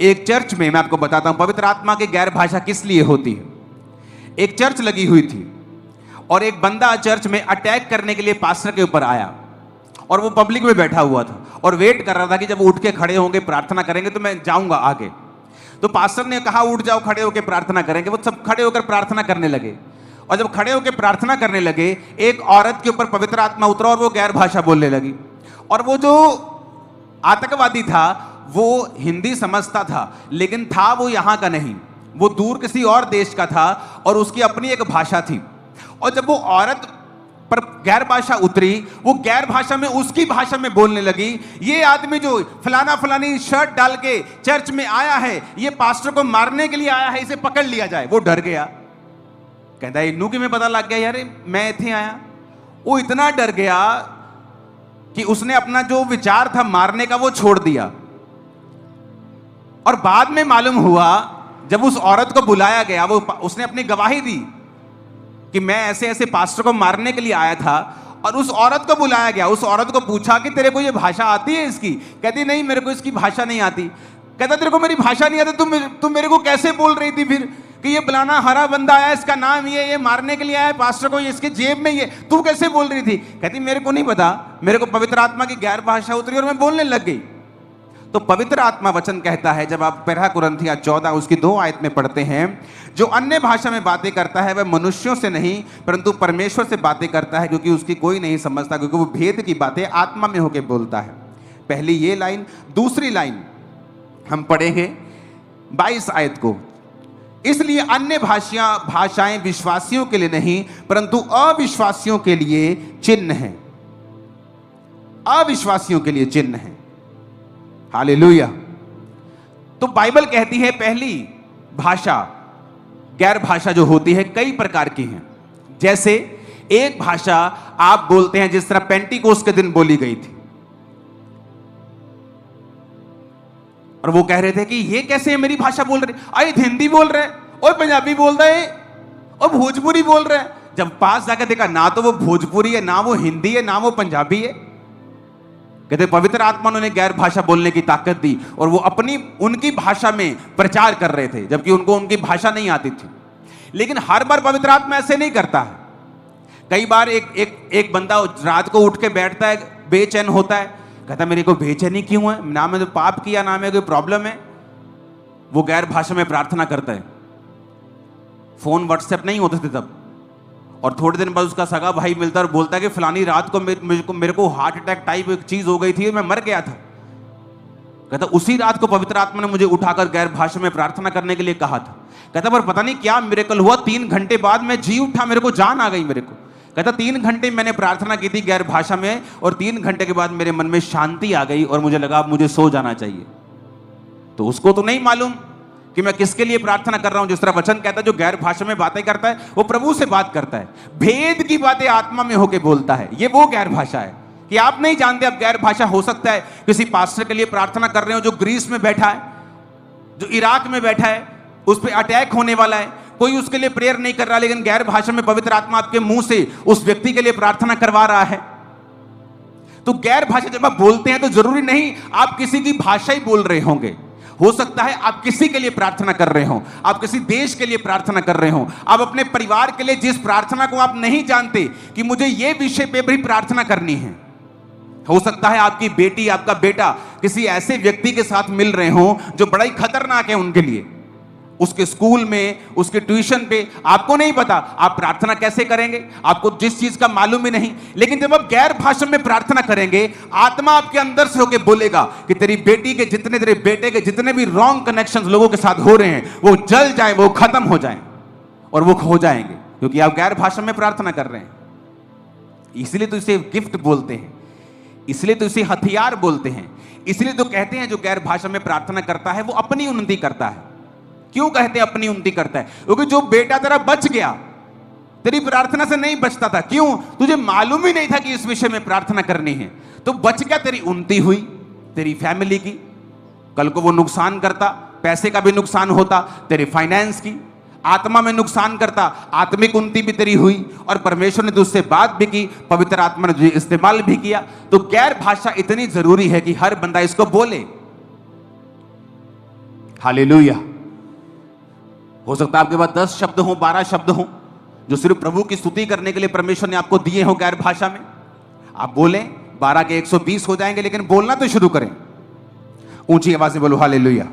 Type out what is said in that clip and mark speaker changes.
Speaker 1: एक चर्च में, मैं आपको बताता हूं पवित्र आत्मा की गैर भाषा किस लिए होती है। एक चर्च लगी हुई थी और एक बंदा चर्च में अटैक करने के लिए पास्टर के ऊपर आया और वो पब्लिक में बैठा हुआ था और वेट कर रहा था कि जब उठ के खड़े होंगे प्रार्थना करेंगे तो मैं जाऊंगा आगे। तो पास्टर ने कहा उठ जाओ, खड़े होकर प्रार्थना करेंगे। वो सब खड़े होकर प्रार्थना करने लगे और जब खड़े होकर प्रार्थना करने लगे एक औरत के ऊपर पवित्र आत्मा उतरा और वो गैर भाषा बोलने लगी। और वो जो आतंकवादी था वो हिंदी समझता था, लेकिन था वो यहां का नहीं, वो दूर किसी और देश का था और उसकी अपनी एक भाषा थी। और जब वो औरत पर गैर भाषा उतरी, वो गैर भाषा में उसकी भाषा में बोलने लगी, ये आदमी जो फलाना फलानी शर्ट डाल के चर्च में आया है, ये पास्टर को मारने के लिए आया है, इसे पकड़ लिया जाए। वो डर गया, कहता है इन्नू कि मैं पता लग गया यार मैं इथे आया। वो इतना डर गया कि उसने अपना जो विचार था मारने का वो छोड़ दिया। और बाद में मालूम हुआ जब उस औरत को बुलाया गया, वो उसने अपनी गवाही दी कि मैं ऐसे ऐसे पास्टर को मारने के लिए आया था। और उस औरत को बुलाया गया, उस औरत को पूछा कि तेरे को ये भाषा आती है इसकी? कहती नहीं मेरे को इसकी भाषा नहीं आती। कहता तेरे को मेरी भाषा नहीं आती, तुम मेरे को कैसे बोल रही थी फिर कि ये बुलाना हरा बंदा आया, इसका नाम ये मारने के लिए आया पास्टर को, ये इसके जेब में ये, तू कैसे बोल रही थी? कहती मेरे को नहीं पता, मेरे को पवित्र आत्मा की गैर भाषा उतरी और मैं बोलने लग गई। तो पवित्र आत्मा वचन कहता है, जब आप पहला कुरिन्थियों 14 उसकी 2 आयत में पढ़ते हैं, जो अन्य भाषा में बातें करता है वह मनुष्यों से नहीं परंतु परमेश्वर से बातें करता है, क्योंकि उसकी कोई नहीं समझता, क्योंकि वो भेद की बातें आत्मा में होकर बोलता है। पहली ये लाइन। दूसरी लाइन हम पढ़ेंगे 22 आयत को। इसलिए अन्य भाषाएं विश्वासियों के लिए नहीं परंतु अविश्वासियों के लिए चिन्ह है। अविश्वासियों के लिए चिन्ह है। हालेलुया। तो बाइबल कहती है पहली भाषा, गैर भाषा जो होती है कई प्रकार की हैं। जैसे एक भाषा आप बोलते हैं जिस तरह पेंटिकोस्ट के दिन बोली गई थी, और वो कह रहे थे कि ये कैसे मेरी भाषा बोल रहे, अरे हिंदी बोल रहे और पंजाबी बोल रहे और भोजपुरी बोल रहे। जब पास जाकर देखा ना तो वो भोजपुरी है, ना वो हिंदी है, ना वो पंजाबी है। कहते पवित्र आत्मा ने गैर भाषा बोलने की ताकत दी और वो अपनी उनकी भाषा में प्रचार कर रहे थे, जबकि उनको उनकी भाषा नहीं आती थी। लेकिन हर बार पवित्र आत्मा ऐसे नहीं करता है। कई बार एक बंदा रात को उठ के बैठता है, बेचैन होता है, कहता मेरे को बेचैनी क्यों है, ना मैंने पाप किया ना मेरे कोई प्रॉब्लम है। वो गैर भाषा में प्रार्थना करता है। फोन व्हाट्सएप नहीं होते थे तब, और थोड़े दिन बाद उसका सगा भाई मिलता है और बोलता है कि फलानी रात को मेरे को हार्ट अटैक टाइप एक चीज हो गई थी, मैं मर गया था। कहता उसी रात को पवित्र आत्मा ने मुझे उठाकर गैर भाषा में प्रार्थना करने के लिए कहा था। कहता पर पता नहीं क्या मिरेकल हुआ, 3 घंटे बाद मैं जी उठा, मेरे को जान आ गई मेरे को। कहता 3 घंटे मैंने प्रार्थना की थी गैर भाषा में और 3 घंटे के बाद मेरे मन में शांति आ गई और मुझे लगा अब मुझे सो जाना चाहिए। तो उसको तो नहीं मालूम कि मैं किसके लिए प्रार्थना कर रहा हूं। जिस तरह वचन कहता है जो गैर भाषा में बातें करता है वो प्रभु से बात करता है, भेद की बातें आत्मा में होकर बोलता है। ये वो गैर भाषा है कि आप नहीं जानते। अब गैर भाषा हो सकता है किसी पास्टर के लिए प्रार्थना कर रहे हो जो ग्रीस में बैठा है, जो इराक में बैठा है, उस पर अटैक होने वाला है, कोई उसके लिए प्रेयर नहीं कर रहा, लेकिन गैर भाषा में पवित्र आत्मा आपके मुंह से उस व्यक्ति के लिए प्रार्थना करवा रहा है। तो गैर भाषा जब आप बोलते हैं तो जरूरी नहीं आप किसी की भाषा ही बोल रहे होंगे। हो सकता है आप किसी के लिए प्रार्थना कर रहे हो, आप किसी देश के लिए प्रार्थना कर रहे हो, आप अपने परिवार के लिए जिस प्रार्थना को आप नहीं जानते कि मुझे ये विषय पे भी प्रार्थना करनी है। हो सकता है आपकी बेटी, आपका बेटा किसी ऐसे व्यक्ति के साथ मिल रहे हो जो बड़ा ही खतरनाक है उनके लिए, उसके स्कूल में, उसके ट्यूशन पे, आपको नहीं पता आप प्रार्थना कैसे करेंगे, आपको जिस चीज का मालूम ही नहीं। लेकिन जब आप गैर भाषा में प्रार्थना करेंगे, आत्मा आपके अंदर से होकर बोलेगा कि तेरी बेटी के जितने, तेरे बेटे के जितने भी रॉन्ग कनेक्शंस लोगों के साथ हो रहे हैं वो जल जाए, वो खत्म हो जाए और वो खो जाएंगे, क्योंकि आप गैर भाषा में प्रार्थना कर रहे हैं। इसलिए तो इसे गिफ्ट बोलते हैं, इसलिए तो इसे हथियार बोलते हैं, इसलिए तो कहते हैं जो गैर भाषा में प्रार्थना करता है वो अपनी उन्नति करता है। क्यों कहते हैं अपनी उन्नति करता है? क्योंकि जो बेटा तेरा बच गया, तेरी प्रार्थना से नहीं बचता था, क्यों? तुझे मालूम ही नहीं था कि इस विषय में प्रार्थना करनी है, तो बच गया, तेरी उन्नति हुई, तेरी फैमिली की। कल को वो नुकसान करता, पैसे का भी नुकसान होता, तेरे फाइनेंस की, आत्मा में नुकसान करता, आत्मिक उन्नति भी तेरी हुई, और परमेश्वर ने तुझसे बात भी की, पवित्र आत्मा ने तुझे इस्तेमाल भी किया। तो गैर भाषा इतनी जरूरी है कि हर बंदा इसको बोले। हालेलुया। हो सकता है आपके पास 10 शब्द हो, 12 शब्द हो, जो सिर्फ प्रभु की स्तुति करने के लिए परमेश्वर ने आपको दिए हो गैर भाषा में। आप बोलें, 12 के 120 हो जाएंगे, लेकिन बोलना तो शुरू करें। ऊंची आवाज में बोलो हालेलुया।